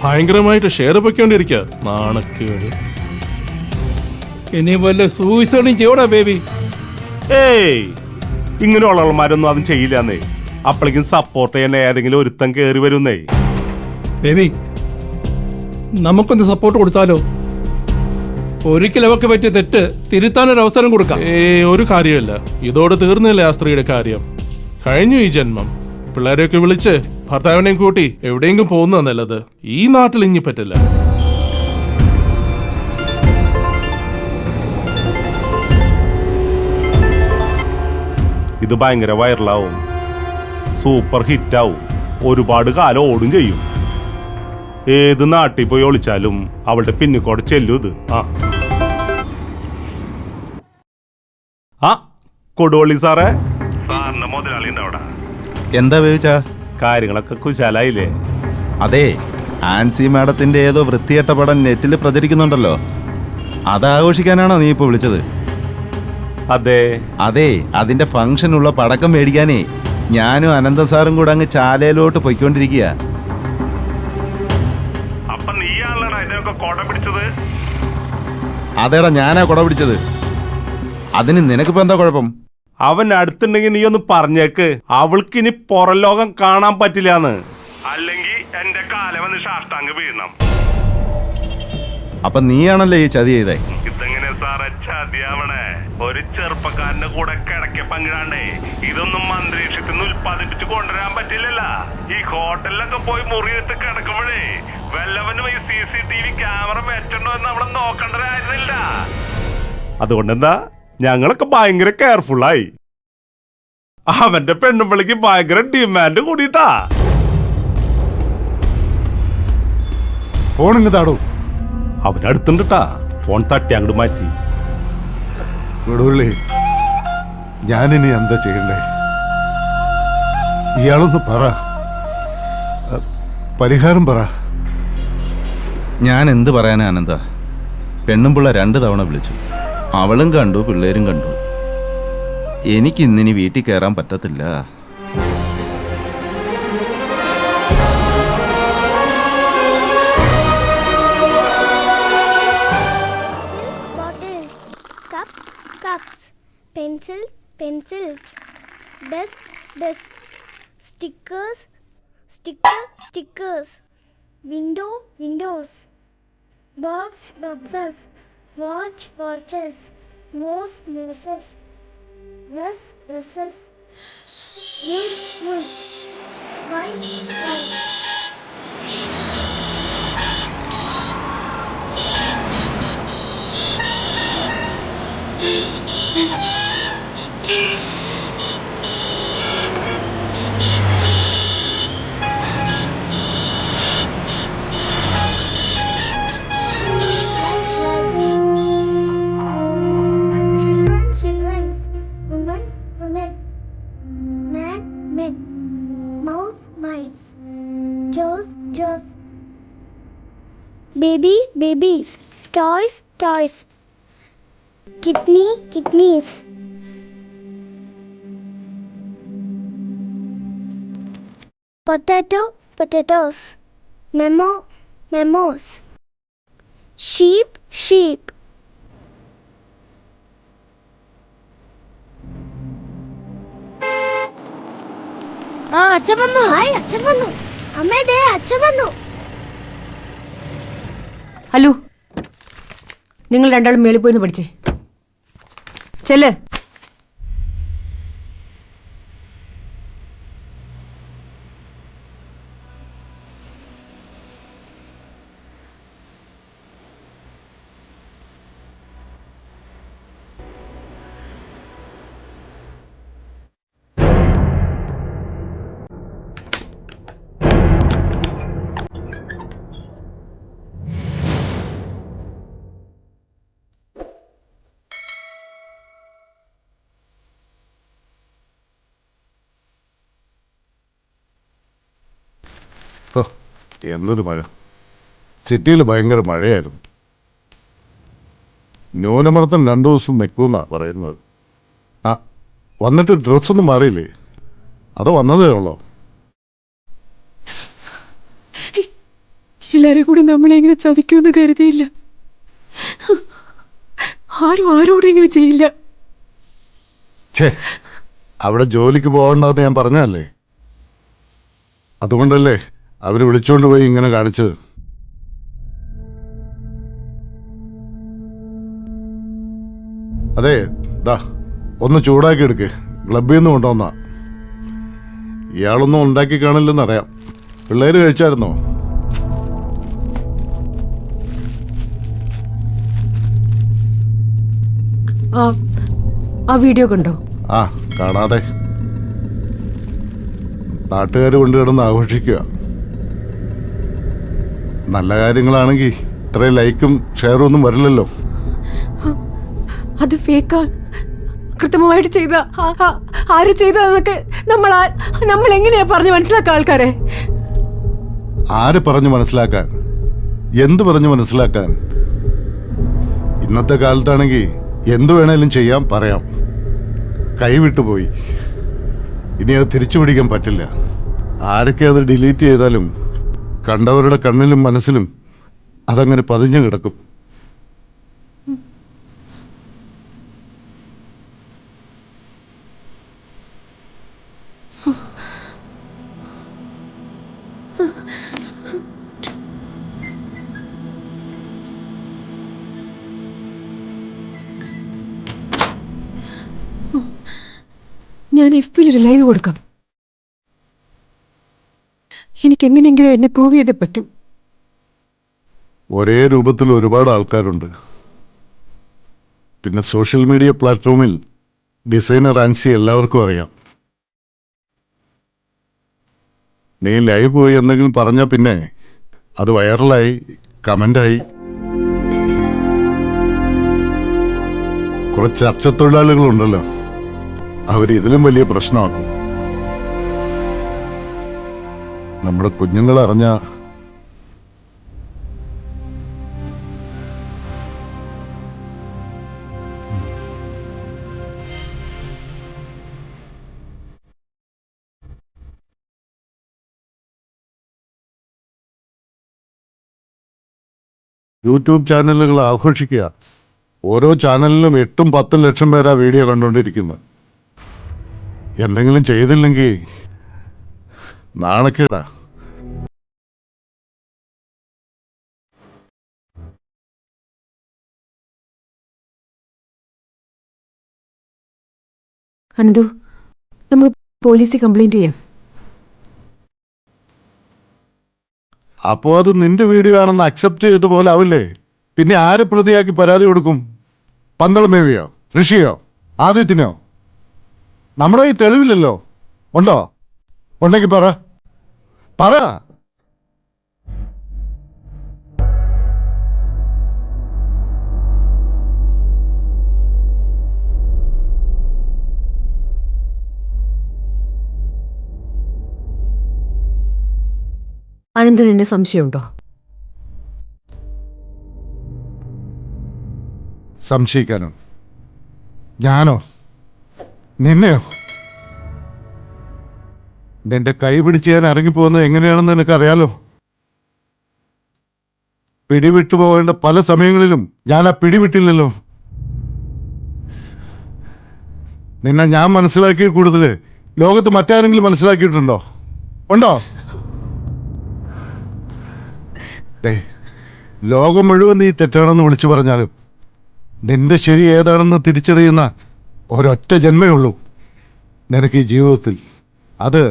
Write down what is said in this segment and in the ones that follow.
ഭയങ്കരമായിട്ട് ഷെയർ പൊയ്ക്കൊണ്ടിരിക്കുക. നാണക്കേട്. ഇനി വല്ല സൂയിസൈഡും ചെയ്യോടാ ബേബി. ഏയ്, ഇങ്ങനെയുള്ളവന്മാരൊന്നും അതും ചെയ്യില്ലെന്നേ. അപ്പോഴേക്കും സപ്പോർട്ട് ചെയ്യാൻ ഏതെങ്കിലും ഒരുത്തം കയറി വരുന്നേ. ബേബി, നമുക്കൊന്ന് സപ്പോർട്ട് കൊടുത്താലോ? ഒരിക്കലും അവർക്ക് പറ്റിയ തെറ്റ് തിരുത്താനൊരു അവസരം കൊടുക്കാം. ഒരു കാര്യമില്ല, ഇതോടെ തീർന്നില്ലേ ആ സ്ത്രീയുടെ കാര്യം. കഴിഞ്ഞു ഈ ജന്മം. പിള്ളേരെയൊക്കെ വിളിച്ച് ഭർത്താവിനെയും കൂട്ടി എവിടെയെങ്കിലും പോകുന്ന നല്ലത്. ഈ നാട്ടിൽ ഇനി പറ്റില്ല. ഇത് ഭയങ്കര വൈറലാവും, സൂപ്പർ ഹിറ്റാവും, ഒരുപാട് കാലം ഓടും ചെയ്യും. ഏത് നാട്ടിൽ പോയി ഒളിച്ചാലും അവളുടെ പിന്നിക്കോടെ ചെല്ലും ഇത്. ആ കൊടുവള്ളി സാറേ, സാറിന്റെ മുതലാളി അവിടെ. എന്താ വേവിച്ചാ? കാര്യങ്ങളൊക്കെ കുശാലായില്ലേ? അതെ, ആൻസി മാഡത്തിന്റെ ഏതോ വൃത്തികെട്ട പടം നെറ്റിൽ പ്രചരിക്കുന്നുണ്ടല്ലോ, അതാഘോഷിക്കാനാണോ നീ ഇപ്പോൾ വിളിച്ചത്? അതെ അതെ, അതിന്റെ ഫംഗ്ഷനുള്ള പടക്കം മേടിക്കാനേ ഞാനും അനന്ത സാറും കൂടെ അങ്ങ് ചാലയിലോട്ട് പൊയ്ക്കൊണ്ടിരിക്കുക. അതേടാ, ഞാനാ കൊട പിടിച്ചത്. അതിന് നിനക്കിപ്പോ എന്താ കുഴപ്പം? അവൻ അടുത്തുണ്ടെങ്കിൽ നീ ഒന്ന് പറഞ്ഞേക്ക്, അവൾക്കിനി പുറം ലോകം കാണാൻ പറ്റില്ലാന്ന്. അല്ലെങ്കിൽ എന്റെ കാലം വന്ന് ഷാഷ്ടാംഗ് വീഴണം. അപ്പൊ നീയാണല്ലേ ഈ ചതി ചെയ്തേ? ഇതെങ്ങനെ സാറേ ചതിയാവണേ? ഒരു ചെറുപ്പക്കാരന്റെ കൂടെ കിടക്കെ പങ്കിടാണ്ടേ ഇതൊന്നും അന്തരീക്ഷത്തിൽ നിന്ന് ഉൽപ്പാദിപ്പിച്ച് കൊണ്ടുവരാൻ പറ്റില്ലല്ല. ഈ ഹോട്ടലിലൊക്കെ പോയി മുറിയിട്ട് കിടക്കുമ്പോഴേ വല്ലവനും ഈ CCTV ക്യാമറ വെച്ചിട്ടുണ്ടോ എന്ന് നമ്മളെ നോക്കേണ്ടതായിരുന്നില്ല. അതുകൊണ്ടെന്താ, ഞങ്ങളൊക്കെ ഭയങ്കര കെയർഫുള്ളായി. അവന്റെ പെണ്ണുമ്പിളിക്ക് ഭയങ്കര ഡിമാൻഡ് കൂടിയിട്ടാ. ഫോൺ ഇങ്ങ് താടൂ. അവനടുത്തുണ്ടാ, ഫോൺ തട്ടി അങ്ങോട്ട് മാറ്റി. കൊടുവള്ളി, ഞാനിനി എന്താ ചെയ്യണ്ടേ? ഇയാളൊന്ന് പറ, പരിഹാരം പറ. ഞാൻ എന്ത് പറയാനാ അനന്ത? പെണ്ണുമ്പിള്ള 2 തവണ വിളിച്ചു, അവളും കണ്ടു, പിള്ളേരും കണ്ടു. എനിക്കിന്നിനി വീട്ടിൽ കയറാൻ പറ്റത്തില്ല. Pencils, pencils, desks, stickers, stickers, windows, boxes, watches, noses, dresses, woods, white. Children, women, men, mouse, mice, Joes, babies, toys, kidneys, potatoes, memos, sheep. അച്ഛൻ വന്നു. ഹായ്, അച്ഛൻ വന്നു. അമ്മേ, ദേ അച്ഛൻ വന്നു. ഹലോ, നിങ്ങൾ രണ്ടാളും മേളിൽ പോയിന്ന് പഠിച്ചേ. ചെല്ല്. എന്നൊരു മഴ. സിറ്റിയിൽ ഭയങ്കര മഴയായിരുന്നു. ന്യൂനമർദ്ദം 2 ദിവസം നിൽക്കുമെന്നാണ് പറയുന്നത്. ആ, വന്നിട്ട് ഡ്രസ്സൊന്നും മാറിയില്ലേ? അത് വന്നതേ ഉള്ളോ? എല്ലാരും കൂടി നമ്മളെ ഇങ്ങനെ ചതിക്കുമെന്ന് കരുതിയില്ല. ആരും ആരോടും ഇങ്ങനെ ചെയ്യില്ല. ഛേ, അവിടെ ജോലിക്ക് പോകണ്ടെന്ന് ഞാൻ പറഞ്ഞതല്ലേ. അതുകൊണ്ടല്ലേ അവര് വിളിച്ചോണ്ട് പോയി ഇങ്ങനെ കാണിച്ചത്. അതെ, ദാ ഒന്ന് ചൂടാക്കി എടുക്ക്. ക്ലബിൽ നിന്ന് കൊണ്ടുവന്നാ. ഇയാളൊന്നും ഉണ്ടാക്കി കാണില്ലെന്നറിയാം. പിള്ളേര് കഴിച്ചായിരുന്നോ? ആ വീഡിയോ കണ്ടോ? ആ, കാണാതെ. നാട്ടുകാർ കൊണ്ടുകിടന്ന് ആഘോഷിക്കുക. നല്ല കാര്യങ്ങളാണെങ്കിൽ ഇത്രയും ലൈക്കും ഷെയറും ഒന്നും വരില്ലല്ലോ. അത് ഫേക്കാ, കൃത്രിമമായിട്ട് ചെയ്ത ആര് ചെയ്തതെന്നൊക്കെ നമ്മൾ എങ്ങനെയാ പറഞ്ഞു മനസ്സിലാക്കുക ആൾക്കാരെ? ആര് പറഞ്ഞു മനസ്സിലാക്കാൻ? എന്ത് പറഞ്ഞു മനസ്സിലാക്കാൻ? ഇന്നത്തെ കാലത്താണെങ്കിൽ എന്തു വേണേലും ചെയ്യാം, പറയാം. കൈവിട്ടുപോയി, ഇനി അത് തിരിച്ചു പിടിക്കാൻ പറ്റില്ല. ആരൊക്കെ അത് ഡിലീറ്റ് ചെയ്താലും കണ്ടവരുടെ കണ്ണിലും മനസ്സിലും അതങ്ങനെ പതിഞ്ഞു കിടക്കും. ഞാൻ എഫ്ബിയിൽ ഒരു ലൈവ് കൊടുക്കാം. എനിക്ക് എങ്ങനെയെങ്കിലും എന്നെ പ്രൂവ് ചെയ്തേ പറ്റൂ. ഒരേ രൂപത്തിൽ ഒരുപാട് ആൾക്കാരുണ്ട്. പിന്നെ സോഷ്യൽ മീഡിയ പ്ലാറ്റ്ഫോമിൽ ഡിസൈനർ ആൻസി എല്ലാവർക്കും അറിയാം. നീ ലൈവ് പോയി എന്തെങ്കിലും പറഞ്ഞാൽ പിന്നെ അത് വൈറലായി, കമൻ്റായി. കുറച്ച് ചർച്ചത്തൊഴിലാളികളുണ്ടല്ലോ, അവരിതിലും വലിയ പ്രശ്നമാക്കും. നമ്മുടെ കുഞ്ഞുങ്ങൾ അറിഞ്ഞ യൂട്യൂബ് ചാനലുകൾ ആഘോഷിക്കുക. ഓരോ ചാനലിലും 8-10 ലക്ഷം പേരാ വീഡിയോ കണ്ടുകൊണ്ടിരിക്കുന്നത്. എന്തെങ്കിലും ചെയ്തില്ലെങ്കിൽ നാണക്കേടാ. അനന്തു, നമുക്ക് പോലീസിൽ കംപ്ലൈന്റ് ചെയ്യാം. അപ്പോൾ അത് നിന്റെ വീഡിയോ ആണെന്ന് അക്സെപ്റ്റ് ചെയ്ത പോലെ ആവില്ലേ? പിന്നെ ആരെ പ്രതിയാക്കി പരാതി കൊടുക്കും? പന്തളമേവിയോ, ഋഷിയോ, ആദിത്യനോ? നമ്മുടെ ഈ തെളിവില്ലല്ലോ. ഉണ്ടോ? ഉണ്ടെങ്കിൽ പറ. അനന്തിന് എന്നെ സംശയമുണ്ടോ? സംശയിക്കാനോ? ഞാനോ? നിന്നെയോ? നിന്റെ കൈ പിടിച്ച് ഞാൻ ഇറങ്ങിപ്പോകുന്നത് എങ്ങനെയാണെന്ന് നിനക്കറിയാലോ. പിടിവിട്ടു പോകേണ്ട പല സമയങ്ങളിലും ഞാൻ ആ പിടിവിട്ടില്ലല്ലോ. നിന്നെ ഞാൻ മനസ്സിലാക്കിയ കൂടുതൽ ലോകത്ത് മറ്റാരെങ്കിലും മനസ്സിലാക്കിയിട്ടുണ്ടോ? ഉണ്ടോ? ലോകം മുഴുവൻ നീ തെറ്റാണെന്ന് വിളിച്ചു പറഞ്ഞാലും നിന്റെ ശരി ഏതാണെന്ന് തിരിച്ചറിയുന്ന ഒരൊറ്റ ജന്മേ ഉള്ളൂ നിനക്ക് ഈ ജീവിതത്തിൽ. അത്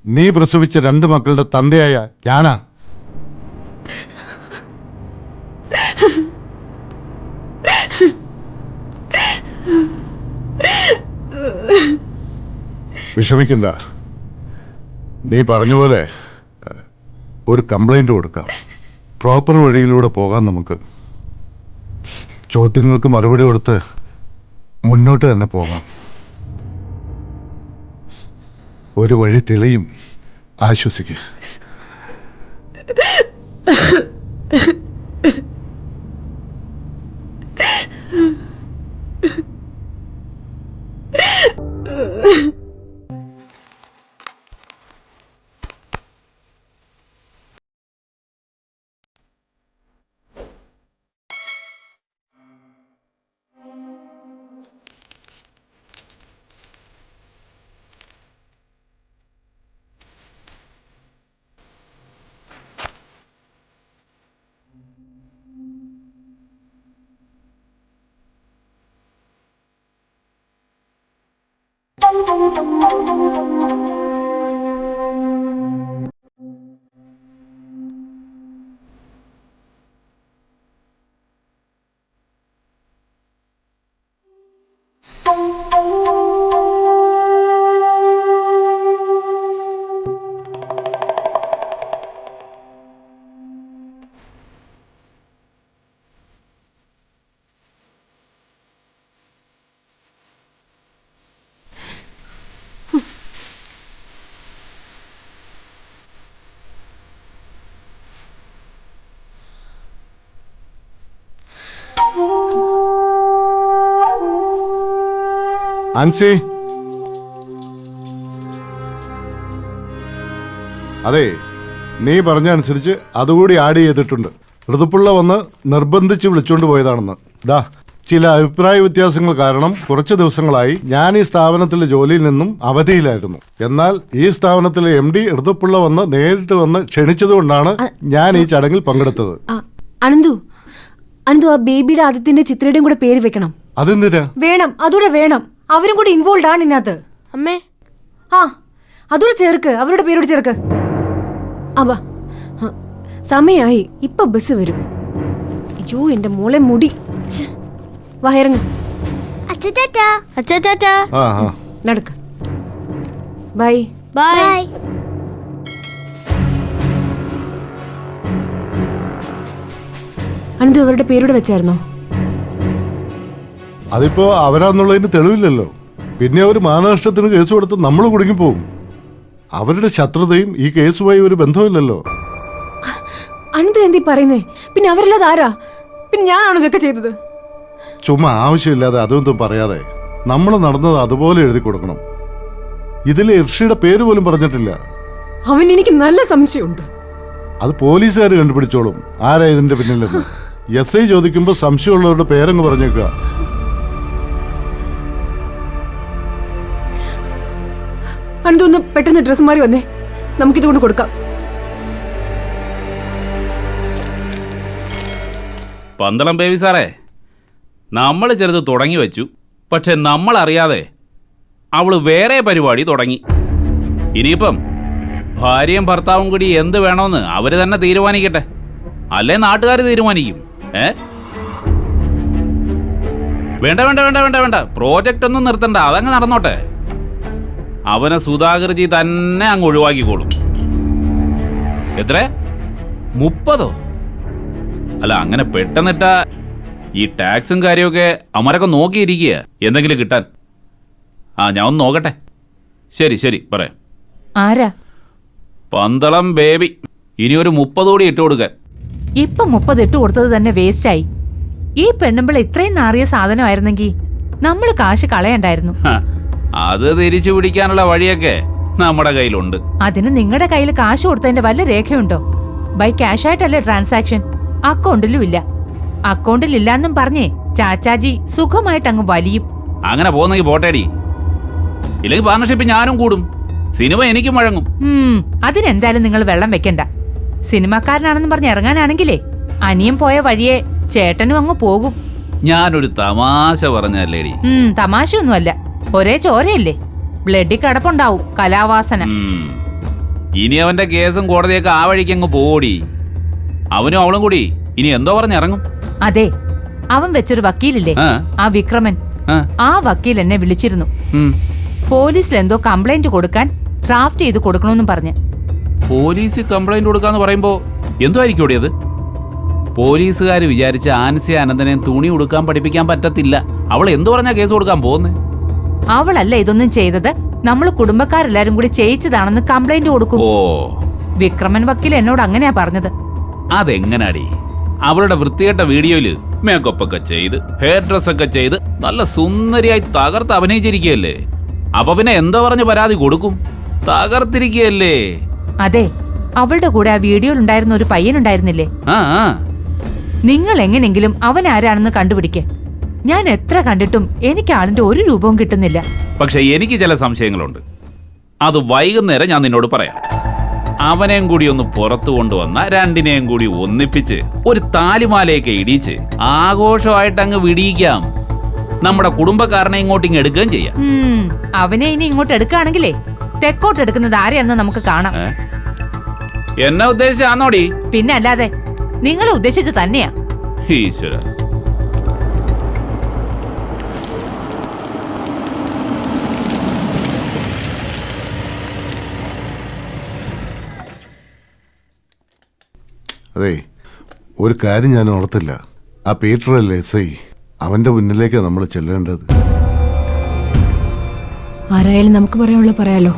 നീ പ്രസവിച്ച 2 മക്കളുടെ തന്തയായ ഞാനാ. വിഷമിക്കണ്ട. നീ പറഞ്ഞ പോലെ ഒരു കംപ്ലൈന്റ് കൊടുക്കാം. പ്രോപ്പർ വഴിയിലൂടെ പോകാം നമുക്ക്. ചോദ്യങ്ങൾക്ക് മറുപടി കൊടുത്ത് മുന്നോട്ട് തന്നെ പോകാം. ഒരു വഴി തെളിയും. ആശ്വസിക്കുക. ആൻസി, അതെ, നീ പറഞ്ഞ അനുസരിച്ച് അതുകൂടി ആഡ് ചെയ്തിട്ടുണ്ട്. ഋതുപ്പിള്ള വന്ന് നിർബന്ധിച്ച് വിളിച്ചുകൊണ്ട് പോയതാണെന്ന്. ദാ, ചില അഭിപ്രായ വ്യത്യാസങ്ങൾ കാരണം കുറച്ച് ദിവസങ്ങളായി ഞാൻ ഈ സ്ഥാപനത്തിലെ ജോലിയിൽ നിന്നും അവധിയിലായിരുന്നു. എന്നാൽ ഈ സ്ഥാപനത്തിലെ MD ഋതുപ്പിള്ള വന്ന് നേരിട്ട് വന്ന് ക്ഷണിച്ചതുകൊണ്ടാണ് ഞാൻ ഈ ചടങ്ങിൽ പങ്കെടുത്തത്. അനന്തു അനന്തു, ആ ബേബിയുടെ ആദ്യത്തിന്റെ ചിത്രയുടെയും കൂടെ പേര് വെക്കണം. അതെന്തിനാ? വേണം, അതൂടെ വേണം. അവരും കൂടി ഇൻവോൾവ് ആണ് ഇതിനകത്ത്. അമ്മേ, ആ, അതൂടെ ചേർക്ക്, അവരുടെ പേരോട് ചേർക്ക്. അവ സമയായി, ഇപ്പൊ ബസ് വരും. അയ്യോ, എന്റെ മോളെ മുടി. വാ, ഇറങ്ങ്. അച്ഛാ ആ ആ നടക്ക്. ബൈ. ബൈ. അനന്തു അവരുടെ പേരോട് വെച്ചായിരുന്നോ? അതിപ്പോ അവരാന്നുള്ളതിന് തെളിവില്ലല്ലോ. പിന്നെ അവർ മാനനഷ്ടത്തിന് കേസ് കൊടുത്ത് നമ്മൾ കുടുങ്ങിപ്പോവും. അവരുടെ ശത്രുതയും ഈ കേസുമായി ഒരു ബന്ധമില്ലല്ലോ. അനന്തു എന്തീ പറയുന്നേ? പിന്നെ അവരല്ലാതെ ആരാ? പിന്നെ ഞാനാണോ ഇതൊക്കെ ചെയ്തത്? ചുമ്മാ ആവശ്യമില്ലാതെ അതൊന്നും പറയാതെ നമ്മൾ നടന്നത് അതുപോലെ എഴുതി കൊടുക്കണം. ഇതിലെ ഇർഷിയുടെ പേര് പോലും പറഞ്ഞിട്ടില്ല. അവൻ എനിക്ക് നല്ല സംശയമുണ്ട്. അത് പോലീസുകാർ കണ്ടുപിടിച്ചോളും ആരാ ഇതിന്റെ പിന്നിലെന്ന്. SI ചോദിക്കുമ്പോ സംശയമുള്ളവരുടെ പേരങ്ങ് പറഞ്ഞേക്കുക. അനന്തു ഒന്ന് പെട്ടെന്ന് ഡ്രസ് മാറി വന്നേ, നമുക്കിത് കൊണ്ട് കൊടുക്കാം. പന്തളം ബേബി സാറേ, നമ്മൾ ചെറുത് തുടങ്ങി വെച്ചു. പക്ഷെ നമ്മൾ അറിയാതെ അവള് വേറെ പരിപാടി തുടങ്ങി. ഇനിയിപ്പം ഭാര്യയും ഭർത്താവും കൂടി എന്ത് വേണമെന്ന് അവര് തന്നെ തീരുമാനിക്കട്ടെ, അല്ലേ നാട്ടുകാർ തീരുമാനിക്കും. വേണ്ട വേണ്ട വേണ്ട വേണ്ട വേണ്ട, പ്രോജക്റ്റ് ഒന്നും നിർത്തണ്ട, അതങ്ങ് നടന്നോട്ടെ. അവനെ സുധാകർജി തന്നെ അങ്ങ് ഒഴിവാക്കിക്കോളും. എത്ര? 30? അല്ല, അങ്ങനെ പെട്ടെന്നിട്ട ഈ ടാക്സും കാര്യമൊക്കെ അമരൊക്കെ നോക്കിയിരിക്കുക എന്തെങ്കിലും കിട്ടാൻ. ഞാൻ ഒന്ന് നോക്കട്ടെ. ശരി ശരി, പറയാം. ആരാ? പന്തളം ബേബി. ഇനി ഒരു 30 കൂടി ഇട്ട് കൊടുക്കാൻ. ഇപ്പൊ 30 ഇട്ട് കൊടുത്തത് തന്നെ വേസ്റ്റായി. ഈ പെണ്ണുമ്പിള ഇത്രയും നാറിയ സാധനമായിരുന്നെങ്കിൽ നമ്മൾ കാശ് കളയണ്ടായിരുന്നു. അത് തിരിച്ചു പിടിക്കാനുള്ള വഴിയൊക്കെ നമ്മുടെ കയ്യിലുണ്ട്. അതിന് നിങ്ങളുടെ കയ്യിൽ കാശ് കൊടുത്തതിന്റെ വല്ല രേഖയുണ്ടോ? ബൈ ക്യാഷ് ആയിട്ടല്ലേ ട്രാൻസാക്ഷൻ? അക്കൗണ്ടിലും ഇല്ല. അക്കൗണ്ടിൽ ഇല്ലാന്നും പറഞ്ഞേ ചാച്ചാജി സുഖമായിട്ട് അങ്ങ് വലിയും. അങ്ങനെ പോകുന്നെങ്കിൽ പോട്ടേടി, ഇല്ലെങ്കിൽ പാർട്ണർഷിപ്പ് ഞാനും കൂടും, സിനിമ എനിക്കും വഴങ്ങും. അതിനെന്തായാലും നിങ്ങൾ വെള്ളം വെക്കണ്ട. സിനിമാക്കാരനാണെന്ന് പറഞ്ഞ് ഇറങ്ങാനാണെങ്കിലേ അനിയൻ പോയ വഴിയെ ചേട്ടനും അങ്ങ് പോകും. ഞാനൊരു തമാശ പറഞ്ഞല്ലേടി. തമാശയൊന്നുമല്ല, ഒരേ ചോരയല്ലേ, ബ്ലഡിൽ കടപ്പുണ്ടാവും കലാവാസന. ഇനി അവന്റെ കേസും കോടതിയൊക്കെ ആ വഴിക്ക് അങ്ങ് പോടി. അവനും അവളും കൂടി ഇനി എന്തോ പറഞ്ഞിറങ്ങും. അതെ, അവൻ വെച്ചൊരു വക്കീലില്ലേ, ആ വിക്രമൻ, ആ വക്കീൽ എന്നെ വിളിച്ചിരുന്നു. പോലീസിൽ എന്തോ കംപ്ലൈന്റ് കൊടുക്കാൻ ഡ്രാഫ്റ്റ് ചെയ്ത് കൊടുക്കണമെന്നും പറഞ്ഞ്. പോലീസ് കംപ്ലൈന്റ് കൊടുക്കാന്ന് പറയുമ്പോ എന്തോ ആയിരിക്കും അത്? പോലീസുകാർ വിചാരിച്ച ആൻസി അനന്തനെ തുണി ഉടുക്കാൻ പഠിപ്പിക്കാൻ പറ്റത്തില്ല. അവൾ എന്തു പറഞ്ഞാ കേസ് കൊടുക്കാൻ പോകുന്നേ? അവളല്ല ഇതൊന്നും ചെയ്തത്, നമ്മൾ കുടുംബക്കാരെല്ലാരും കൂടി ചെയ്യിച്ചതാണെന്ന് കംപ്ലൈന്റ് കൊടുക്കും. ഓ, വിക്രമൻ വക്കീൽ എന്നോട് അങ്ങനെയാ പറഞ്ഞത്. അതെങ്ങനാടി? അവളുടെ വൃത്തികെട്ട വീഡിയോയില് മേക്കപ്പ് ഒക്കെ ചെയ്ത് ഹെയർ ഡ്രസ് ഒക്കെ ചെയ്ത് നല്ല സുന്ദരിയായി തകർത്ത് അഭിനയിച്ചിരിക്കുകയല്ലേ. അപ്പൊ പിന്നെ എന്തോ പറഞ്ഞ് പരാതി കൊടുക്കും? തകർത്തിരിക്കുകയല്ലേ. അതെ, അവളുടെ കൂടെ ആ വീഡിയോയിൽ ഉണ്ടായിരുന്ന ഒരു പയ്യനുണ്ടായിരുന്നില്ലേ, നിങ്ങൾ എങ്ങനെങ്കിലും അവൻ ആരാണെന്ന് കണ്ടുപിടിക്കേ. ഞാൻ എത്ര കണ്ടിട്ടും എനിക്ക് ആളിന്റെ ഒരു രൂപവും കിട്ടുന്നില്ല. പക്ഷെ എനിക്ക് ചില സംശയങ്ങളുണ്ട്. അത് വൈകുന്നേരം ഞാൻ നിന്നോട് പറയാം. അവനെയും കൂടി ഒന്ന് പുറത്തു കൊണ്ടുവന്ന രണ്ടിനെയും കൂടി ഒന്നിപ്പിച്ച് ഒരു താലിമാലയൊക്കെ ഇടിച്ച് ആഘോഷമായിട്ട് അങ്ങ് വിടിയിക്കാം. നമ്മുടെ കുടുംബക്കാരനെ ഇങ്ങോട്ടിങ് എടുക്കുകയും ചെയ്യാം. അവനെ ഇനി ഇങ്ങോട്ട് എടുക്കുകയാണെങ്കിലേ തെക്കോട്ട് എടുക്കുന്നത് ആരെയാണെന്ന് നമുക്ക് കാണാം. എന്നെ ഉദ്ദേശിച്ചാന്നോടി? പിന്നെ അല്ലാതെ, നിങ്ങളെ ഉദ്ദേശിച്ച് തന്നെയാ. ഈശ്വര. അതെ, ഒരു കാര്യം ഞാൻ ഓർത്തില്ല. ആ പീറ്ററല്ലേ SI, അവന്റെ മുന്നിലേക്ക് നമ്മൾ ചെല്ലേണ്ടത്. ആരായാലും നമുക്ക് പറയാനുള്ള പറയാലോ.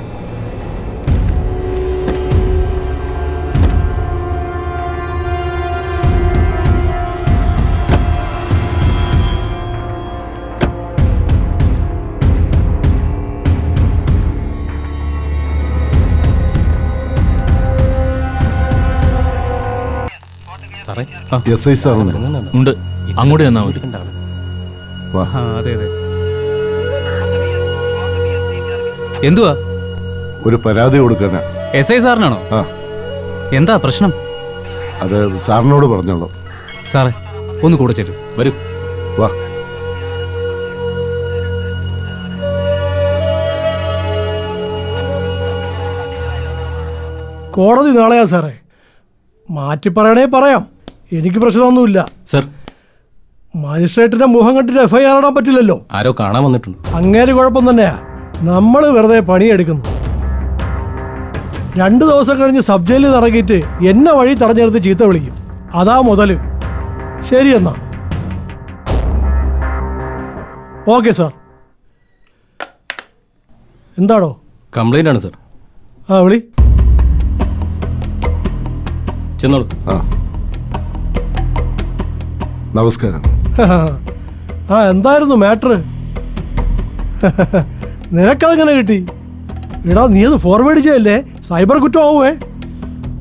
എസ് ഐ സാറുണ്ട്. ഉണ്ട്, അങ്ങോട്ട് ചെന്നാ മതി. വാ. അതെ അതെ. എന്തുവാ? ഒരു പരാതി കൊടുക്കാനാ. എസ് ഐ സാറിനാണോ? ആ, എന്താ പ്രശ്നം? അത് സാറിനോട് പറഞ്ഞോളൂ. സാറേ ഒന്ന് കൂടെ ചേരും. വരൂ. വാ. കോടതി നാളെയാ സാറേ. മാറ്റി പറയണേ പറയാം, എനിക്ക് പ്രശ്നമൊന്നുമില്ല. സർ, മജിസ്ട്രേറ്റിന്റെ മുഖം കണ്ടിട്ട് FIR ഇടാൻ പറ്റില്ലല്ലോ. ആരോ കാണാൻ വന്നിട്ടുണ്ട്. അങ്ങേര് കുഴപ്പം തന്നെയാ. നമ്മൾ വെറുതെ പണിയെടുക്കുന്നു. 2 ദിവസം കഴിഞ്ഞ് സബ് ജയിലിൽ ഇറങ്ങിയിട്ട് എന്നെ വഴി തടഞ്ഞെടുത്ത് ചീത്ത വിളിക്കും. അതാ മുതല്. ശരി എന്നാ. Okay sir. എന്താണോ? കംപ്ലൈന്റ് ആണ് സർ. ആ വിളി. ചെന്നോളൂ. ആ, നമസ്കാരം. ആ എന്തായിരുന്നു മാറ്റർ? നിനക്കതെങ്ങനെ കിട്ടി? എടാ നീ അത് ഫോർവേഡ് ചെയ്യല്ലേ, സൈബർ കുറ്റമാവേ.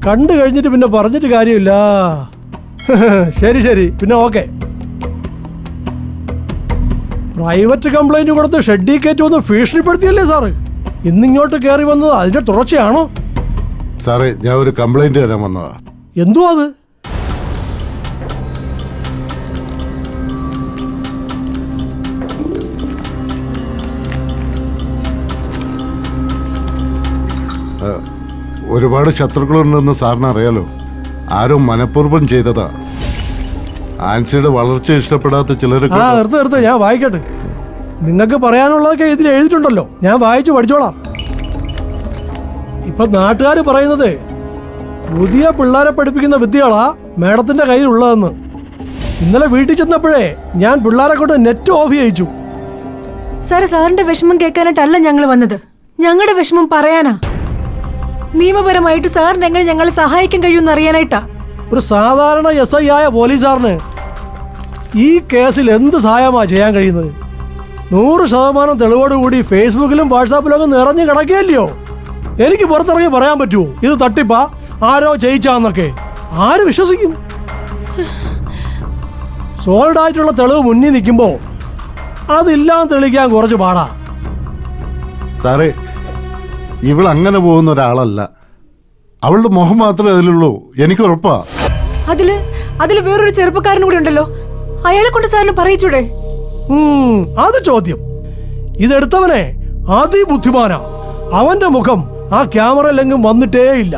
കണ്ടു കഴിഞ്ഞിട്ട് പിന്നെ പറഞ്ഞിട്ട് കാര്യമില്ല. ശരി ശരി, പിന്നെ ഓക്കെ. പ്രൈവറ്റ് കംപ്ലൈന്റ് കൊടുത്ത് ഷെഡിൽ കയറ്റുമെന്ന് ഭീഷണിപ്പെടുത്തിയല്ലേ സാറ്? ഇന്നിങ്ങോട്ട് കയറി വന്നത് അതിന്റെ തുടർച്ചയാണോ? സാറേ, ഞാൻ ഒരു കംപ്ലൈന്റ് തരാൻ വന്നതാ. എന്തുവാ അത്? ഒരുപാട് ശത്രുക്കളുണ്ടെന്ന് സാറിന് അറിയാലോ. ആരോ മനഃപൂർവ്വം ചെയ്തതാ. ആൻസിയുടെ വളർച്ച ഇഷ്ടപ്പെടാത്ത ചിലരൊക്കെ. ആ നിർത്ത്, ഞാൻ വായിക്കട്ടെ. നിങ്ങൾക്ക് പറയാനുള്ളതൊക്കെ ഇതിൽ എഴുതിയിട്ടുണ്ടല്ലോ, ഞാൻ വായിച്ചു പഠിച്ചോളാം. ഇപ്പൊ നാട്ടുകാർ പറയുന്നത് പുതിയ പിള്ളേരെ പഠിപ്പിക്കുന്ന വിദ്യകളാ മേഡത്തിന്റെ കയ്യിലുള്ളതെന്ന്. ഇന്നലെ വീട്ടിൽ ചെന്നപ്പോഴേ ഞാൻ പിള്ളേരെ കൊണ്ട് നെറ്റ് ഓഫ് ചെയ്യിച്ചു. സാറ് സാറിന്റെ വിഷമം കേൾക്കാനായിട്ടല്ല ഞങ്ങൾ വന്നത്, ഞങ്ങളുടെ വിഷമം പറയാനാ. നിയമപരമായിട്ട് സാറിന് എങ്ങനെ ഞങ്ങളെ സഹായിക്കാൻ കഴിയുമെന്ന് അറിയാനായിട്ടാ. ഒരു സാധാരണ SI ആയ പോലീസുകാരന് ഈ കേസിൽ എന്ത് സഹായമാ ചെയ്യാൻ കഴിയുന്നത്? 100% തെളിവോടുകൂടി ഫേസ്ബുക്കിലും വാട്സാപ്പിലും ഒക്കെ നിറഞ്ഞു കിടക്കുകയല്ലയോ? എനിക്ക് പുറത്തിറങ്ങി പറയാൻ പറ്റുമോ ഇത് തട്ടിപ്പാ, ആരോ ചെയ്യിച്ചാന്നൊക്കെ? ആര് വിശ്വസിക്കും? സോൾഡ് ആയിട്ടുള്ള തെളിവ് മുന്നിൽ നിൽക്കുമ്പോൾ അതില്ലാന്ന് തെളിയിക്കാൻ കുറച്ച് പാടാ. സാറേ, ഇവൾ അങ്ങനെ പോകുന്ന ഒരാളല്ല. അവളുടെ മുഖം മാത്രമേ അതിലുള്ളൂ, എനിക്ക് ഉറപ്പാ. അതില് വേറൊരു ചെറുപ്പക്കാരനും കൂടി ഉണ്ടല്ലോ, അയാളെ കൊണ്ട് സാറിന് പറയിച്ചൂടെ? അത് ചോദ്യം. ഇതെടുത്തവനെ അതിബുദ്ധിമാനാ. അവന്റെ മുഖം ആ ക്യാമറയിലെങ്ങും വന്നിട്ടേ ഇല്ല.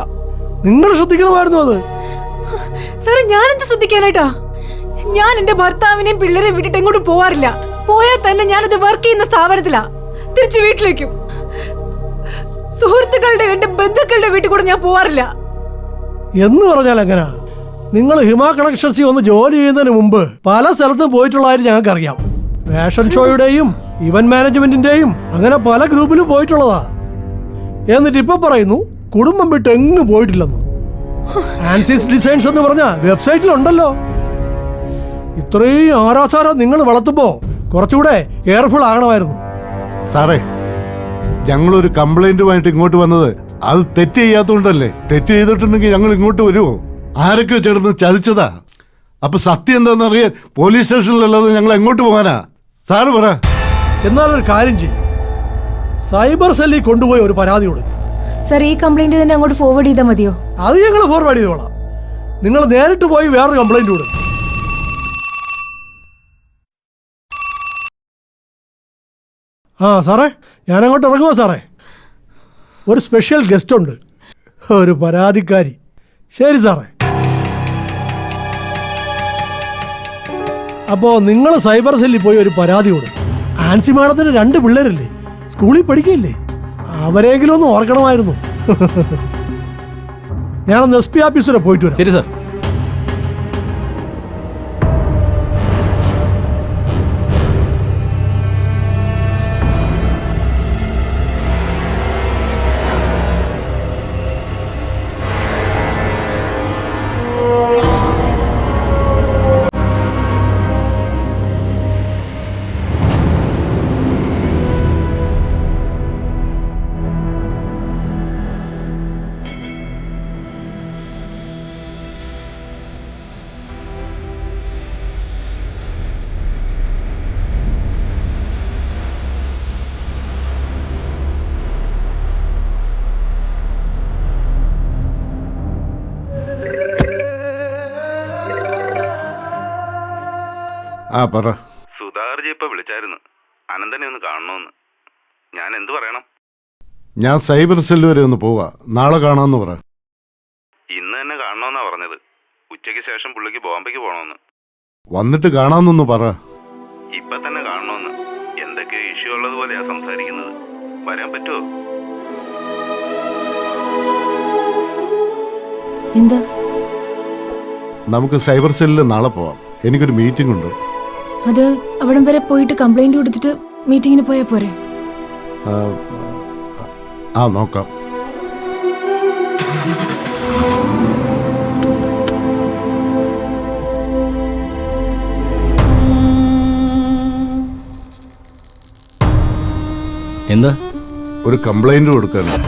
നിങ്ങൾ ശ്രദ്ധിക്കണമായിരുന്നു അത്. സാറേ, ഞാൻ എന്ത് ശ്രദ്ധിക്കാനായിട്ടാ? ഞാൻ എന്റെ ഭർത്താവിനെയും പിള്ളേരെയും വിട്ടിട്ട് എങ്ങോട്ടും പോവാറില്ല. പോയാൽ തന്നെ ഞാനത് വർക്ക് ചെയ്യുന്ന സ്ഥാപനത്തിലാ. തിരിച്ച് വീട്ടിലേക്കും സുഹൃത്തുക്കളുടെ എന്റെ ബന്ധുക്കളുടെ വീട്ടിൽ കൂടെ ഞാൻ പോവാറില്ല. എന്ന് പറഞ്ഞാൽ എങ്ങനാ? നിങ്ങൾ ഹിമ കളക്ഷൻസിൽ വന്ന് ജോലി ചെയ്യുന്നതിന് മുമ്പ് പല സ്ഥലത്തും പോയിട്ടുള്ളതായിട്ട് ഞങ്ങൾക്കറിയാം. ഫാഷൻ ഷോയുടെയും ഇവന്റ് മാനേജ്മെന്റിന്റെയും അങ്ങനെ പല ഗ്രൂപ്പിലും പോയിട്ടുള്ളതാ. എന്നിട്ട് ഇപ്പൊ പറയുന്നു കുടുംബം വിട്ട് എങ്ങും പോയിട്ടില്ലെന്ന്. ആൻസീസ് ഡിസൈൻസ് എന്ന് പറഞ്ഞ വെബ്സൈറ്റിലുണ്ടല്ലോ. ഇത്രയും ആരാധാരം നിങ്ങൾ വളർത്തുമ്പോ കുറച്ചുകൂടെ കെയർഫുൾ ആകണമായിരുന്നു. സാറേ, ഞങ്ങളൊരു കംപ്ലൈന്റുമായിട്ട് ഇങ്ങോട്ട് വന്നത് അത് തെറ്റ് ചെയ്യാത്തോണ്ടല്ലേ. തെറ്റ് ചെയ്തിട്ടുണ്ടെങ്കിൽ ഞങ്ങൾ ഇങ്ങോട്ട് വരുമോ? ആരൊക്കെയോ ചേർന്ന് ചതിച്ചതാ. അപ്പൊ സത്യം എന്താണെന്നറിയാൻ പോലീസ് സ്റ്റേഷനിലല്ലാതെ ഞങ്ങൾ എങ്ങോട്ട് പോകാനാ? സാറ് പറ. എന്നാലൊരു കാര്യം ചെയ്യും, സൈബർ സെല്ലിൽ കൊണ്ടുപോയി ഒരു പരാതി കൊടുക്കും. സാർ, ഈ കംപ്ലൈന്റ് തന്നെ അങ്ങോട്ട് ഫോർവേഡ് ചെയ്താൽ മതിയോ? അത് ഞങ്ങൾ ഫോർവേഡ് ചെയ്തോളാം. നിങ്ങൾ നേരിട്ട് പോയി വേറൊരു കംപ്ലൈന്റ് കൊടുക്കും. ആ സാറേ, ഞാൻ അങ്ങോട്ട് ഇറങ്ങുമോ സാറേ? ഒരു സ്പെഷ്യൽ ഗസ്റ്റ് ഉണ്ട്, ഒരു പരാതിക്കാരി. ശരി സാറേ. അപ്പോൾ നിങ്ങൾ സൈബർ സെല്ലിൽ പോയി ഒരു പരാതി കൊടുക്കും. ആൻസി മാഡത്തിന് 2 പിള്ളേരല്ലേ, സ്കൂളിൽ പഠിക്കില്ലേ? അവരെങ്കിലും ഒന്ന് ഓർക്കണമായിരുന്നു. ഞാനൊന്ന് SP ഓഫീസ് വരെ പോയിട്ട് വരാം. ശരി സാർ. ആ പറ. സുധാകർജി ഇപ്പൊ വിളിച്ചായിരുന്നു, അനന്തനെ ഒന്ന് കാണണമെന്ന്. ഞാൻ എന്ത് പറയണം? ഞാൻ സൈബർ സെല്ല് വരെ ഒന്ന് പോവാ, നാളെ കാണാമെന്ന് പറ. ഇന്ന് തന്നെ കാണണമെന്നാ പറഞ്ഞത്. ഉച്ചയ്ക്ക് ശേഷം പുള്ളിക്ക് ബോംബെക്ക് പോകണമെന്ന്. വന്നിട്ട് കാണാമെന്നൊന്ന് പറ. ഇപ്പൊ തന്നെ കാണണമെന്ന്. എന്തൊക്കെ ഇഷ്യൂ ഉള്ളതുപോലെയാ സംസാരിക്കുന്നത്. വരാൻ പറ്റുമോ? എന്താ? നമുക്ക് സൈബർ സെല്ലിൽ നാളെ പോവാം. എനിക്കൊരു മീറ്റിംഗ് ഉണ്ട്. അത് അവിടം വരെ പോയിട്ട് കംപ്ലൈന്റ് കൊടുത്തിട്ട് മീറ്റിങ്ങിന് പോയാ പോരെ? ആ നോക്കാം. എന്താ? ഒരു കംപ്ലൈന്റ് കൊടുക്കാനാണ്.